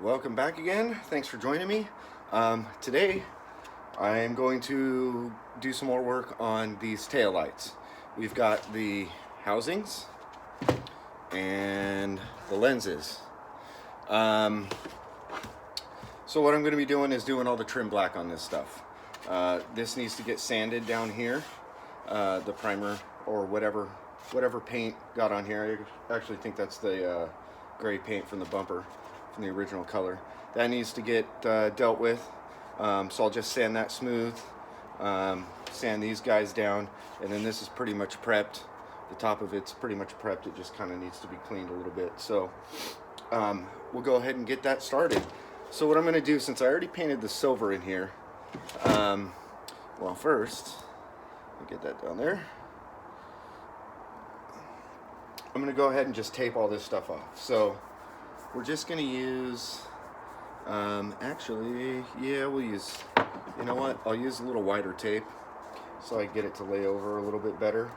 Welcome back again. Thanks for joining me. Today I am going to do some more work on these taillights. We've got the housings and the lenses. So what I'm going to be doing is doing all the trim black on this stuff. This needs to get sanded down here. The primer or whatever paint got on here. I actually think that's the gray paint from the bumper, from the original color. That needs to get dealt with. So I'll just sand that smooth, sand these guys down, and then this is pretty much prepped. The top of it's pretty much prepped. It just kind of needs to be cleaned a little bit. So we'll go ahead and get that started. So what I'm going to do, since I already painted the silver in here, well, first, let me get that down there. I'm going to go ahead and just tape all this stuff off. So we're just going to use, actually, yeah, we'll use, you know what, I'll use a little wider tape so I get it to lay over a little bit better.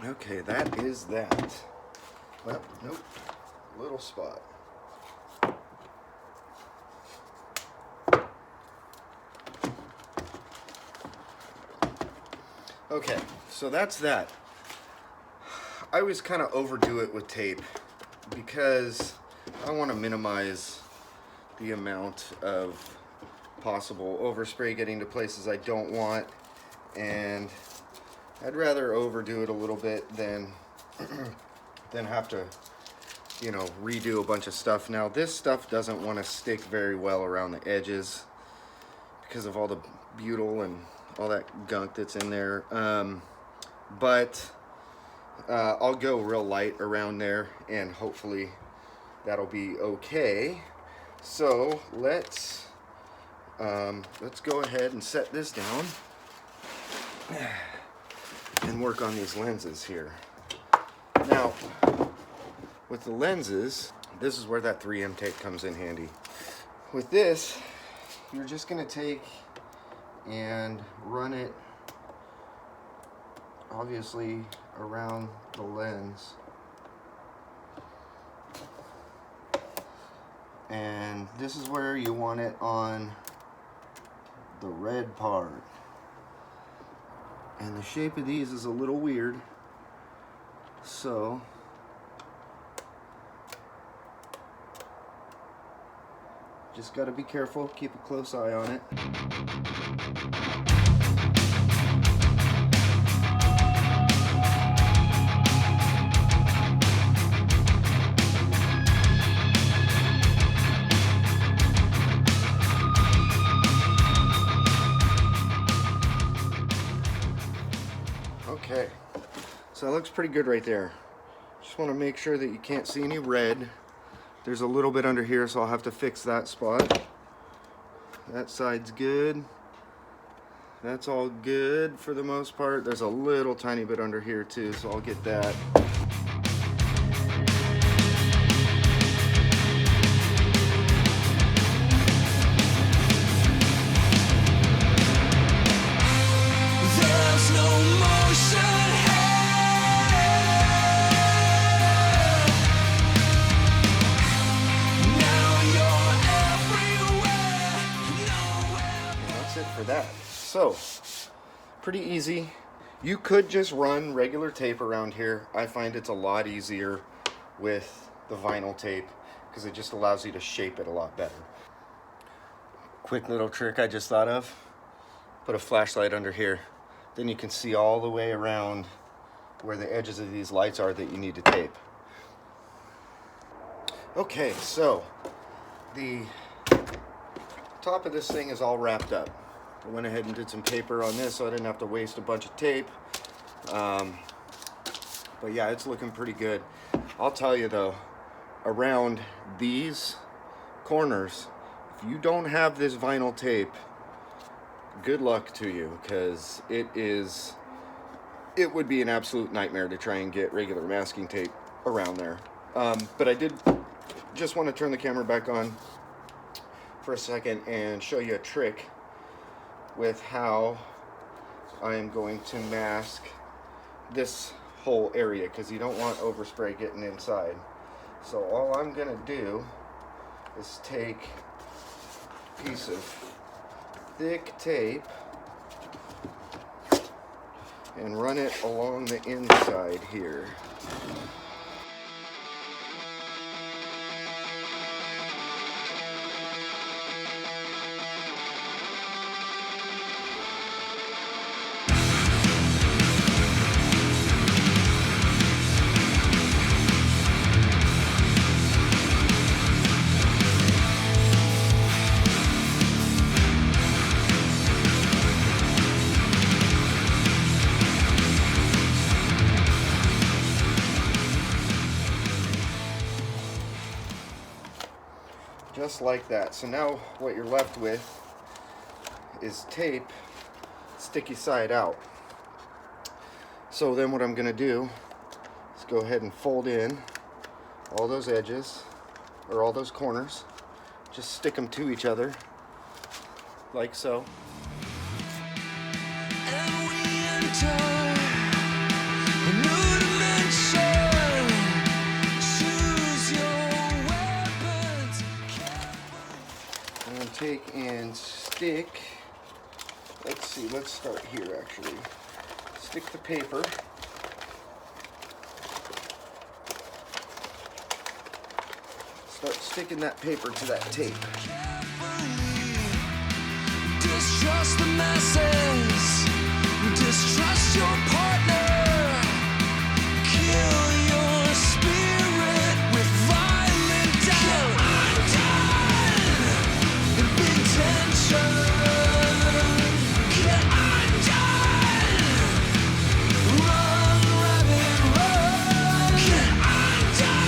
Okay, that is that. Well, nope, little spot. Okay, so that's that. I always kind of overdo it with tape because I want to minimize the amount of possible overspray getting to places I don't want, and I'd rather overdo it a little bit than have to, you know, redo a bunch of stuff. Now this stuff doesn't want to stick very well around the edges because of all the butyl and all that gunk that's in there. But I'll go real light around there and hopefully that'll be okay. So let's go ahead and set this down and work on these lenses here. Now, with the lenses, this is where that 3M tape comes in handy. With this, you're just gonna take and run it, obviously, around the lens. And this is where you want it on the red part. And the shape of these is a little weird, so just got to be careful, keep a close eye on it. Okay, so that looks pretty good right there. Just want to make sure that you can't see any red. There's a little bit under here, so I'll have to fix that spot. That side's good. That's all good for the most part. There's a little tiny bit under here too, so I'll get that. There's no motion here. Now you're everywhere, nowhere. And that's it for that. So, pretty easy. You could just run regular tape around here. I find it's a lot easier with the vinyl tape because it just allows you to shape it a lot better. Quick little trick I just thought of. Put a flashlight under here. Then you can see all the way around where the edges of these lights are that you need to tape. Okay, so the top of this thing is all wrapped up. I went ahead and did some paper on this so I didn't have to waste a bunch of tape. But yeah, it's looking pretty good. I'll tell you though, around these corners, if you don't have this vinyl tape, good luck to you, because it would be an absolute nightmare to try and get regular masking tape around there. But I did just want to turn the camera back on for a second and show you a trick with how I am going to mask this whole area, because you don't want overspray getting inside. So all I'm gonna do is take a piece of thick tape and run it along the inside here. Just like that. So now what you're left with is tape sticky side out. So then what I'm going to do is go ahead and fold in all those edges, or all those corners. Just stick them to each other like so. And we enter a new dimension. Choose your weapons carefully. And take and stick, let's see, let's start here actually. Stick the paper. Start sticking that paper to that tape. Distrust the masses. Distrust your partner. Kill your spirit with violent doubt. Undone in big tension. Get undone. Run, rabbit, run. Get undone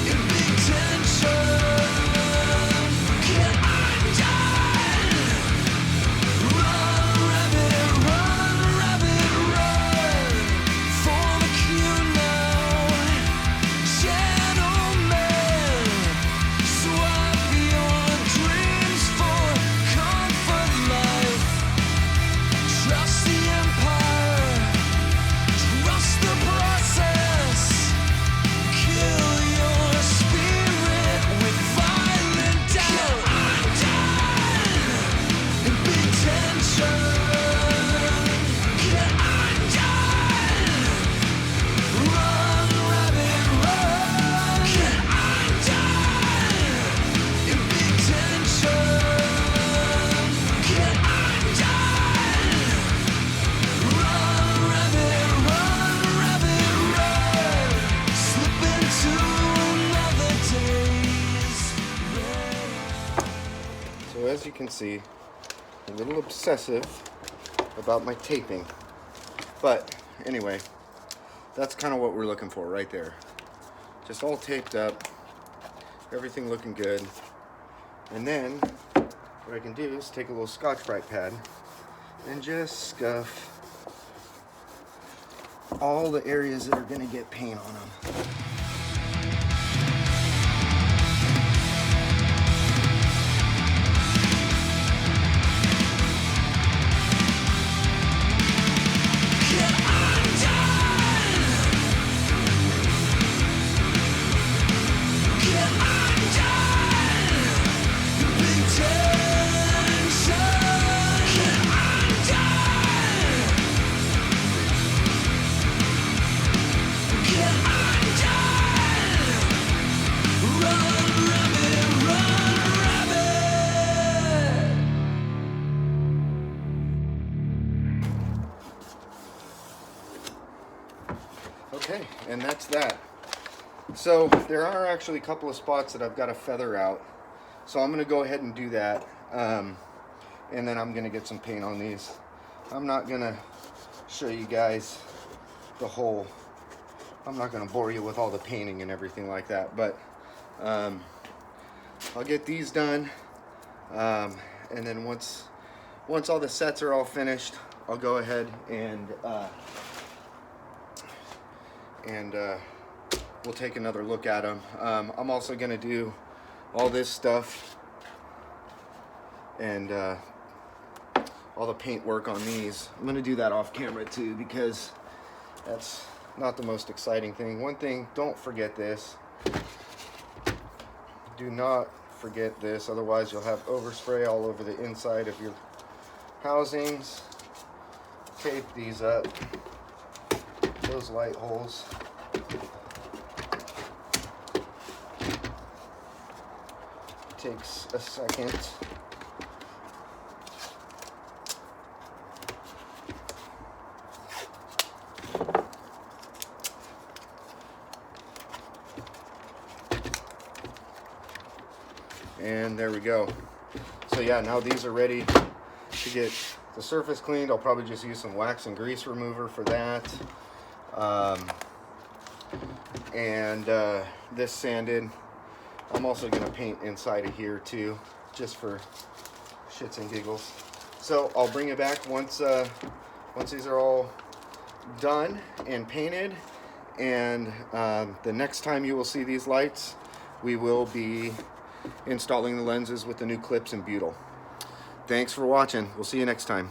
in big tension. Get undone. Run, rabbit, run. Form a queue now. Gentlemen, swap your dreams for comfort life. Trust the empire. Trust the process. Kill your spirit with violent doubt. Undone in big tension. Get undone. Run, rabbit, run. Get undone in big tension. Get undone. Run, rabbit, run. Slip into another day's rain. So as you can see, a little obsessive about my taping. But anyway, that's kind of what we're looking for right there. Just all taped up, everything looking good. And then what I can do is take a little Scotch-Brite pad and just scuff all the areas that are going to get paint on them. Okay, and that's that. So there are actually a couple of spots that I've got to feather out. So I'm going to go ahead and do that. And then I'm going to get some paint on these. I'm not going to show you guys the whole, I'm not going to bore you with all the painting and everything like that. But I'll get these done. And then once all the sets are all finished, I'll go ahead and we'll take another look at them. I'm also going to do all this stuff and all the paint work on these. I'm going to do that off camera too, because that's not the most exciting thing. One thing, don't forget this. Do not forget this, otherwise you'll have overspray all over the inside of your housings. Tape these up, those light holes. Takes a second. And there we go. So yeah, now these are ready to get the surface cleaned. I'll probably just use some wax and grease remover for that. This sanded. I'm also going to paint inside of here too, just for shits and giggles. So I'll bring it back once these are all done and painted. And the next time you will see these lights, we will be installing the lenses with the new clips and butyl. Thanks for watching. We'll see you next time.